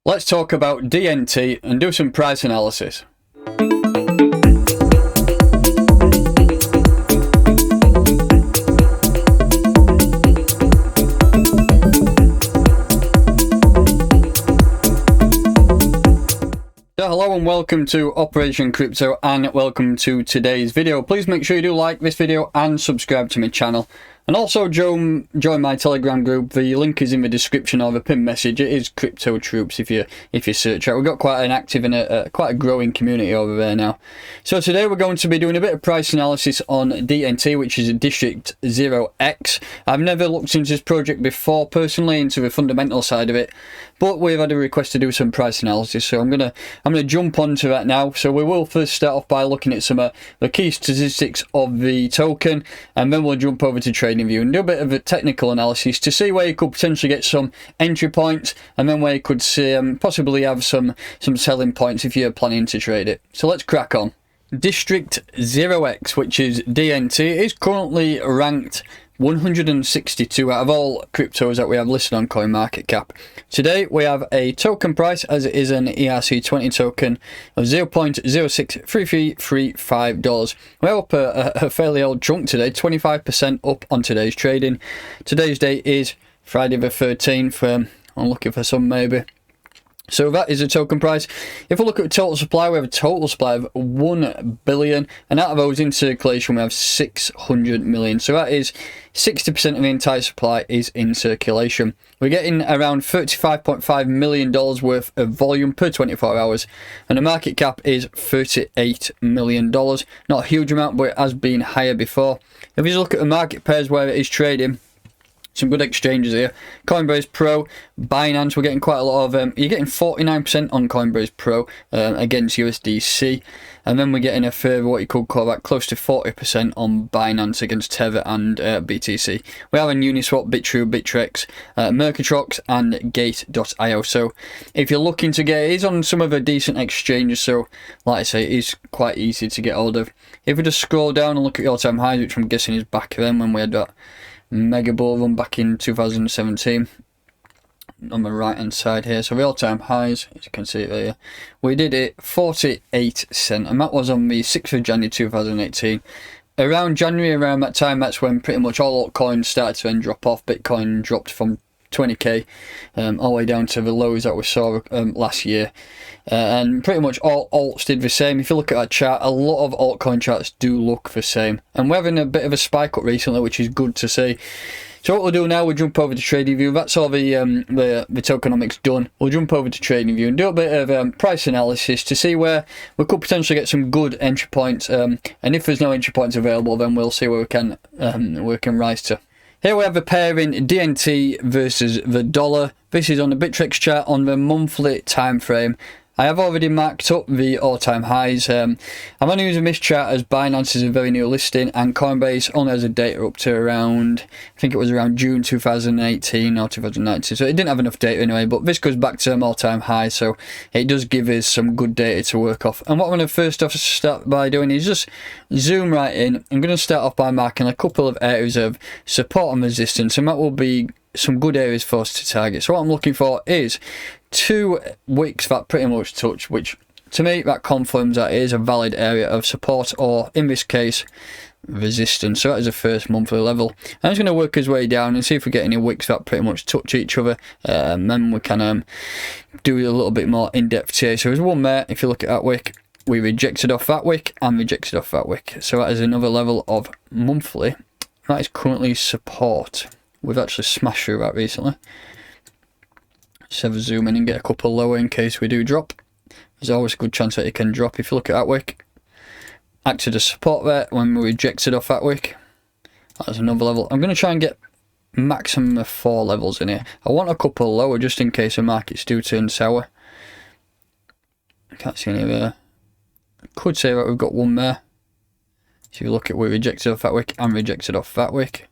Let's talk about DNT and do some price analysis. Hello and welcome to Operation Crypto and welcome to today's video. Please make sure you do like this video and subscribe to my channel. And also join my Telegram group. The link is in the description or the pinned message. It is Crypto Troops if you search out. We've got quite an active and quite a growing community over there now. So today we're going to be doing a bit of price analysis on DNT, which is a District0x. I've never looked into this project before personally, into the fundamental side of it, but we've had a request to do some price analysis, so I'm gonna jump onto that now. So we will first start off by looking at some of the key statistics of the token, and then we'll jump over to trading view and do a bit of a technical analysis to see where you could potentially get some entry points, and then where you could see possibly have some selling points if you're planning to trade it. So let's crack on. District0x, which is DNT, is currently ranked 162 out of all cryptos that we have listed on CoinMarketCap. Today we have a token price, as it is an ERC20 token, of $0.063335. We're up a fairly old chunk today, 25% up on today's trading. Today's date is Friday the 13th. I'm looking for some maybe. So that is a token price. If we look at total supply, we have a total supply of 1 billion, and out of those in circulation we have 600 million. So that is 60% of the entire supply is in circulation. We're getting around $35.5 million worth of volume per 24 hours, and the market cap is $38 million. Not a huge amount, but it has been higher before. If you look at the market pairs where it is trading, some good exchanges here. Coinbase Pro, Binance, we're getting quite a lot of, you're getting 49% on Coinbase Pro against USDC, and then we're getting a further, what you could call that, close to 40% on Binance against Tether and BTC. We have on Uniswap, Bitrue, Bittrex, Mercatrox and Gate.io. So if you're looking to get, it is on some of the decent exchanges, so like I say, it is quite easy to get hold of. If we just scroll down and look at the all-time highs, which I'm guessing is back then when we had that mega bull run back in 2017 on the right hand side here. So the all-time highs, as you can see there, we did it 48 cents, and that was on the 6th of January 2018. Around January, around that time, that's when pretty much all altcoins started to then drop off. Bitcoin dropped from 20k all the way down to the lows that we saw last year, and pretty much all alts did the same. If you look at our chart, a lot of altcoin charts do look the same, and we're having a bit of a spike up recently, which is good to see. So what we'll do now, we'll jump over to trading view. That's all the tokenomics done. We'll jump over to trading view and do a bit of price analysis to see where we could potentially get some good entry points, and if there's no entry points available, then we'll see where we can rise to. Here we have a pair in DNT versus the dollar. This is on the Bittrex chart on the monthly time frame. I have already marked up the all-time highs. I'm only using this chart as Binance is a very new listing, and Coinbase only has a data up to around, I think it was around June 2018 or 2019. So it didn't have enough data anyway, but this goes back to all-time highs, so it does give us some good data to work off. And what I'm going to first off start by doing is just zoom right in. I'm going to start off by marking a couple of areas of support and resistance, and that will be some good areas for us to target. So what I'm looking for is 2 wicks that pretty much touch, which to me that confirms that it is a valid area of support, or in this case resistance. So that is the first monthly level. I'm just going to work his way down and see if we get any wicks that pretty much touch each other, and then we can do a little bit more in-depth here. So there's one there. If you look at that wick, we rejected off that wick and rejected off that wick, so that is another level of monthly. That is currently support. We've actually smashed through that recently. Let's have a zoom in and get a couple lower in case we do drop. There's always a good chance that it can drop. If you look at that wick, acted as support there when we rejected off that wick. That's another level. I'm going to try and get maximum of 4 levels in here. I want a couple lower just in case the markets do turn sour. I can't see any there. I could say that we've got one there. So if you look at, we rejected off that wick and rejected off that wick.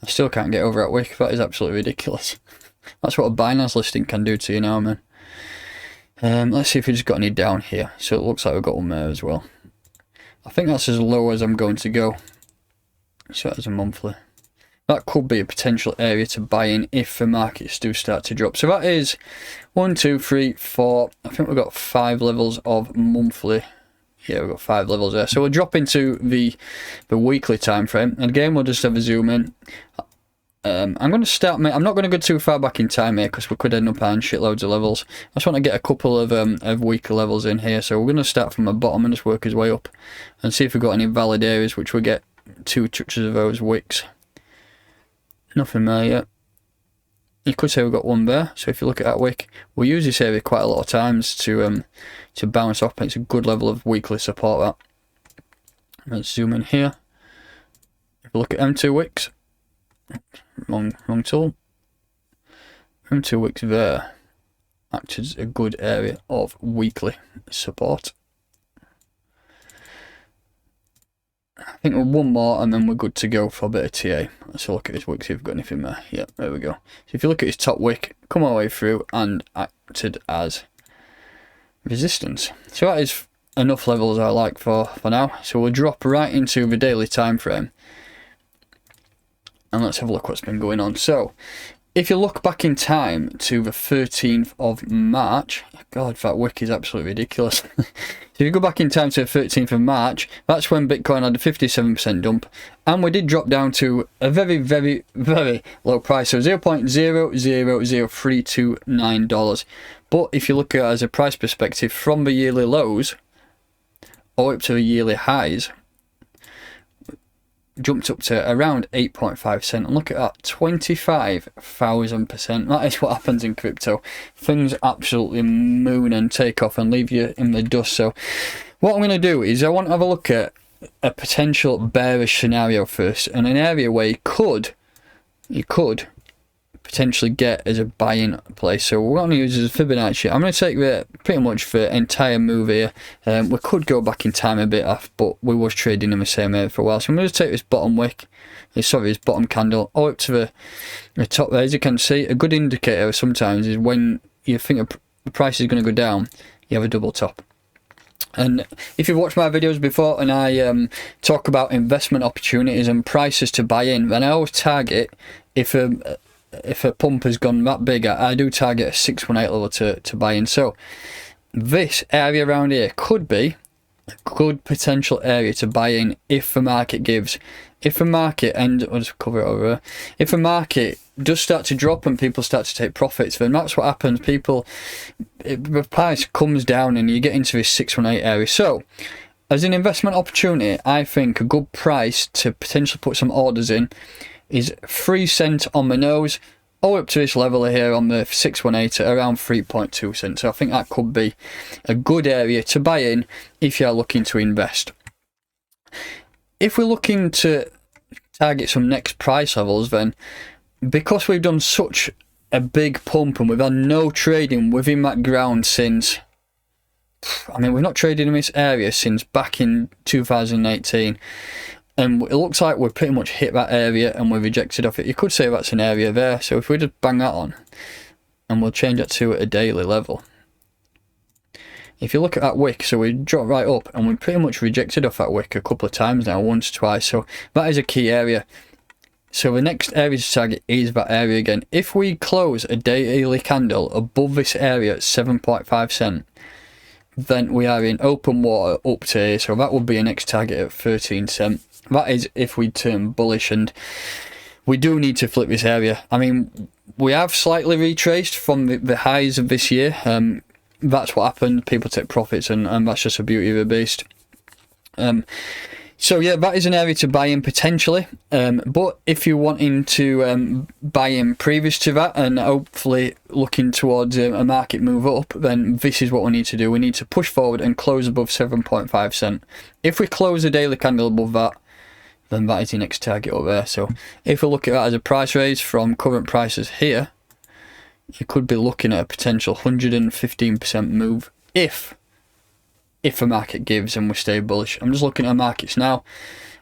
I still can't get over that wick. That is absolutely ridiculous. That's what a Binance listing can do to you now, man. Let's see if we just got any down here. So it looks like we've got one there as well. I think that's as low as I'm going to go. So that's a monthly. that could be a potential area to buy in if the markets do start to drop. So that is 1, 2, 3, 4. I think we've got 5 levels of monthly. Yeah, we've got 5 levels there. So we'll drop into the weekly time frame. And again, we'll just have a zoom in. I'm going to start. I'm not going to go too far back in time here because we could end up on shitloads of levels. I just want to get a couple of weaker levels in here. So we're going to start from the bottom and just work his way up and see if we've got any valid areas, which we get 2 touches of those wicks. Nothing there yet. You could say we've got 1 there. So if you look at that wick, we use this area quite a lot of times to bounce off. It's a good level of weekly support. That. Let's zoom in here. If we look at M2 wicks. Wrong tool. M2 wicks there acts as a good area of weekly support. I think we're 1 more and then we're good to go for a bit of TA. Let's have a look at his wick, see if we've got anything there. Yeah, there we go. So if you look at his top wick, come all the way through and acted as resistance. So that is enough levels I like for now. So we'll drop right into the daily time frame. And let's have a look what's been going on. So, if you look back in time to the 13th of March, God, that wick is absolutely ridiculous. So if you go back in time to the 13th of March, that's when Bitcoin had a 57% dump. And we did drop down to a very, very, very low price. So $0.000329. But if you look at it as a price perspective, from the yearly lows, or up to the yearly highs, jumped up to around 8.5 cents, and look at that, 25,000%. That is what happens in crypto. Things absolutely moon and take off and leave you in the dust. So what I'm going to do is I want to have a look at a potential bearish scenario first, and an area where you could potentially get as a buy-in place. So we're going to use as a Fibonacci. I'm going to take the pretty much the entire move here. We could go back in time a bit off, but we was trading in the same area for a while. So I'm going to take this bottom wick, this bottom candle, all up to the top there. As you can see, a good indicator sometimes is when you think the price is going to go down, you have a double top. And if you've watched my videos before and I talk about investment opportunities and prices to buy in, then I always target, if a pump has gone that big, I do target a 618 level to buy in. So this area around here could be a good potential area to buy in if the market gives. If the market, and I'll just cover it over here, if the market does start to drop and people start to take profits, then that's what happens. The price comes down and you get into this 618 area. So as an investment opportunity, I think a good price to potentially put some orders in is 3 cents on the nose, all up to this level here on the 618 at around 3.2 cents. So I think that could be a good area to buy in if you're looking to invest. If we're looking to target some next price levels, then because we've done such a big pump and we've had no trading within that ground since, we've not traded in this area since back in 2018. And it looks like we've pretty much hit that area and we've rejected off it. You could say that's an area there. So if we just bang that on, and we'll change that to a daily level. If you look at that wick, so we dropped right up and we pretty much rejected off that wick a couple of times now, once, twice. So that is a key area. So the next area to target is that area again. If we close a daily candle above this area at 7.5 cents, then we are in open water up to here. So that would be a next target at 13 cents. That is if we turn bullish, and we do need to flip this area. We have slightly retraced from the highs of this year. That's what happened. People take profits, and that's just the beauty of the beast. So yeah, that is an area to buy in potentially. But if you're wanting to buy in previous to that and hopefully looking towards a market move up, then this is what we need to do. We need to push forward and close above 7.5 cents. If we close a daily candle above that, then that is the next target up there. So if we look at that as a price raise from current prices here, you could be looking at a potential 115% move if the market gives and we stay bullish. I'm just looking at the markets now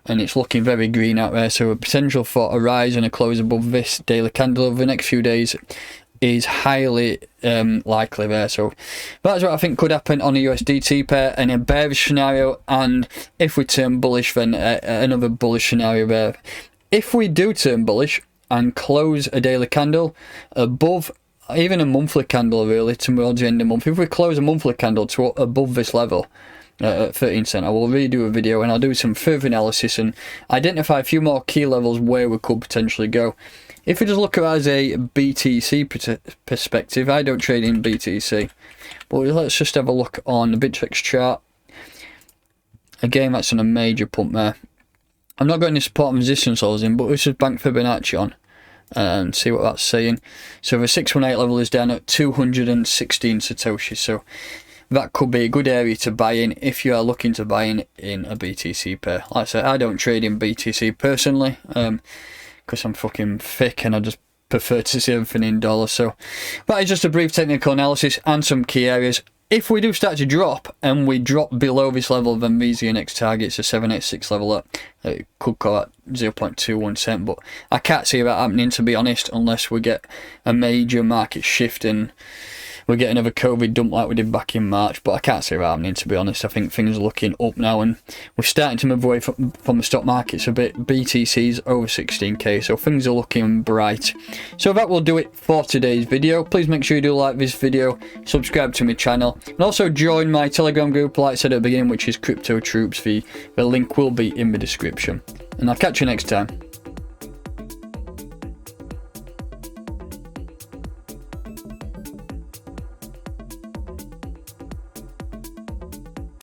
and it's looking very green out there. So a potential for a rise and a close above this daily candle over the next few days is highly likely there. So that's what I think could happen on a USDT pair in a bearish scenario, and if we turn bullish, then another bullish scenario there. If we do turn bullish, and close a daily candle above, even a monthly candle really, towards the end of the month. If we close a monthly candle to above this level at 13 cent, I will redo a video and I'll do some further analysis and identify a few more key levels where we could potentially go. If we just look at it as a BTC perspective, I don't trade in BTC, but let's just have a look on the District0x chart. Again, that's on a major pump there. I'm not got any support and resistance levels in, but let's just bank Fibonacci on and see what that's saying. So the 618 level is down at 216 Satoshi, so that could be a good area to buy in if you are looking to buy in a BTC pair. Like I said, I don't trade in BTC personally, because I'm fucking thick and I just prefer to see everything in dollars. So that is just a brief technical analysis and some key areas. If we do start to drop and we drop below this level, then these are your next targets, a 786 level up. It could go at 0.21 cent, but I can't see that happening, to be honest, unless we get a major market shift and we get another COVID dump like we did back in March. But I can't see that happening, to be honest. I think things are looking up now and we're starting to move away from the stock markets a bit. BTC's over 16k, so things are looking bright. So that will do it for today's video. Please make sure you do like this video, subscribe to my channel, and also join my Telegram group, like I said at the beginning, which is Crypto Troops. The link will be in the description. And I'll catch you next time.